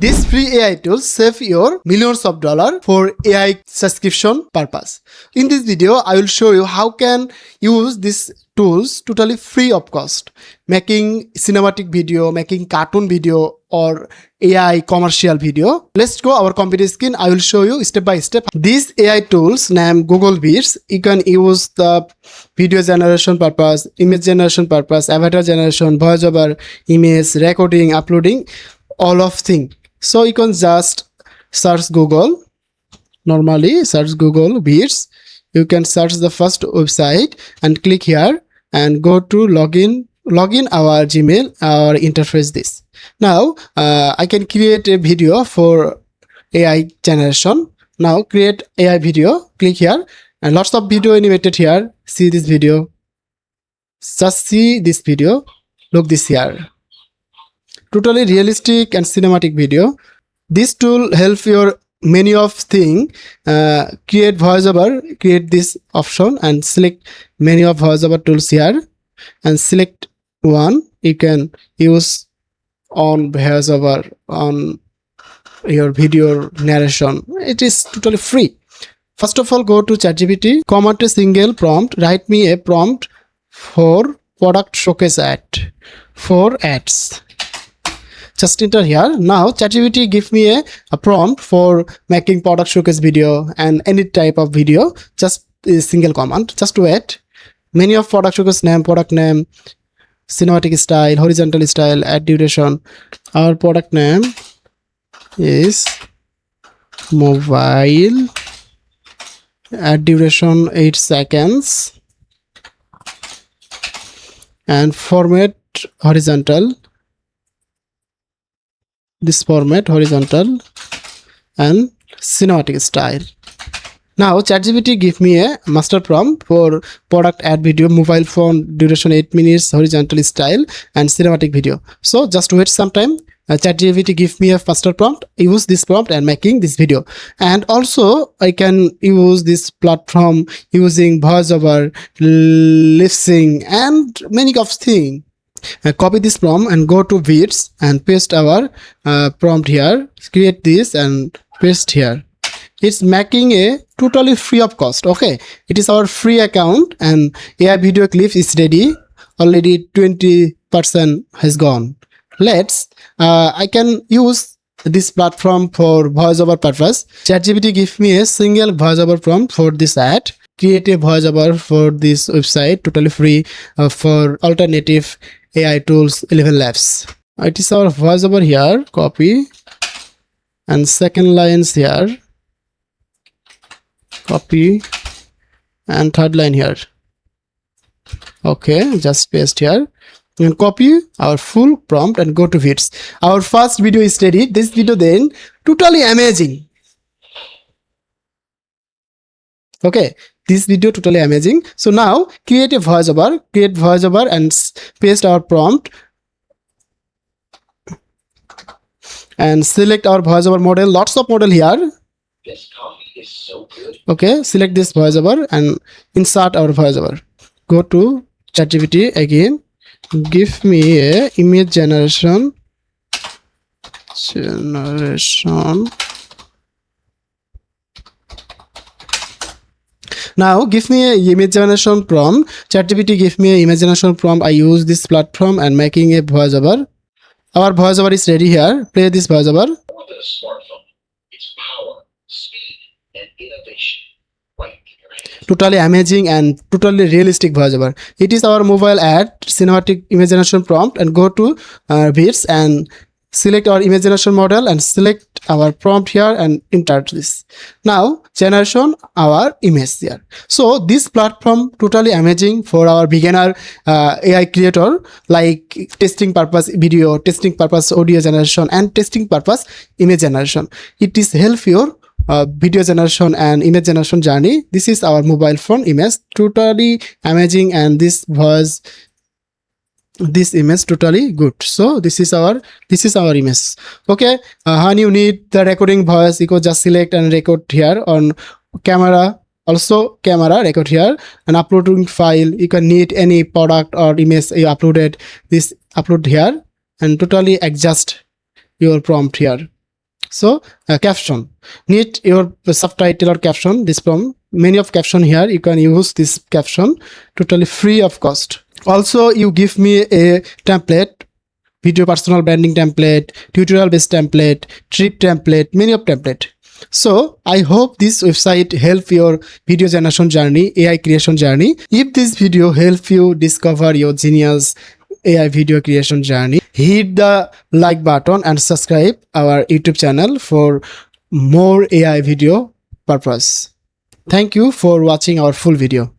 This free AI tools save your millions of dollars for AI subscription purpose. In this video, I will show you how can use these tools totally free of cost, making cinematic video, making cartoon video or AI commercial video. Let's go our computer screen. I will show you step by step. These AI tools named Google Beats. You can use the video generation purpose, image generation purpose, avatar generation, voiceover, image, recording, uploading, all of things. So you can just search Google. Normally search Google Beats. You can search the first website and click here and go to login our Gmail, our interface this. Now I can create a video for AI generation. Now create AI video, click here and lots of video animated here. See this video. Just see this video. Look this here. Totally realistic and cinematic video. This tool help your many of thing. Create voiceover, create this option and select many of voiceover tools here and select one. You can use on voiceover on your video narration. It is totally free. First of all, go to ChatGPT, comment a single prompt, write me a prompt for product showcase ad, for ads. Just enter here. Now ChatGPT give me a prompt for making product showcase video and any type of video. Just a single command. Just wait. Many of product showcase name, product name, cinematic style, horizontal style, ad duration. Our product name is mobile. Ad duration 8 seconds. And format horizontal. This format horizontal and cinematic style. Now ChatGPT give me a master prompt for product ad video, mobile phone, duration 8 minutes, horizontal style and cinematic video. So just wait some time. ChatGPT give me a master prompt. Use this prompt and making this video. And also I can use this platform using voiceover, lip sync and many of things. Copy this prompt and go to Beats and paste our prompt here. Create this and paste here. It's making a totally free of cost. Okay, it is our free account and AI video clip is ready. Already 20% has gone. Let's I can use this platform for voiceover purpose. ChatGPT give me a single voiceover prompt for this ad. Create a voiceover for this website totally free for alternative AI tools 11 labs. It is our voiceover here. Copy and second lines here. Copy and third line here. Okay, just paste here and copy our full prompt and go to Beats. Our first video is ready. This video then totally amazing. Okay, this video totally amazing. So now create a voiceover, and paste our prompt and select our voiceover model. Lots of model here. This coffee is so good. Okay, select this voiceover and insert our voiceover. Go to ChatGPT again. Give me a image generation. Now give me a image generation prompt. ChatGPT give me a image generation prompt. I use this platform and making a voiceover. Our voiceover is ready here. Play this voiceover. More than a smartphone, it's power, speed, and innovation right in your hand. Totally amazing and totally realistic voiceover. It is our mobile ad cinematic image generation prompt and go to Beats and select our image generation model and select our prompt here and enter this. Now generation our image here. So this platform totally amazing for our beginner AI creator, like testing purpose video, testing purpose audio generation and testing purpose image generation. It is help your video generation and image generation journey. This is our mobile phone image, totally amazing, and this image totally good. So this is our image. Okay, when you need the recording voice, you can just select and record here on camera. Also camera record here and uploading file. You can need any product or image you uploaded. This upload here and totally adjust your prompt here. So caption, need your subtitle or caption. This from many of caption here. You can use this caption totally free of cost. Also, you give me a template, video personal branding template, tutorial based template, trip template, many of template. So I hope this website help your video generation journey, AI creation journey. If this video help you discover your genius AI video creation journey, hit the like button and subscribe our YouTube channel for more AI video purpose. Thank you for watching our full video.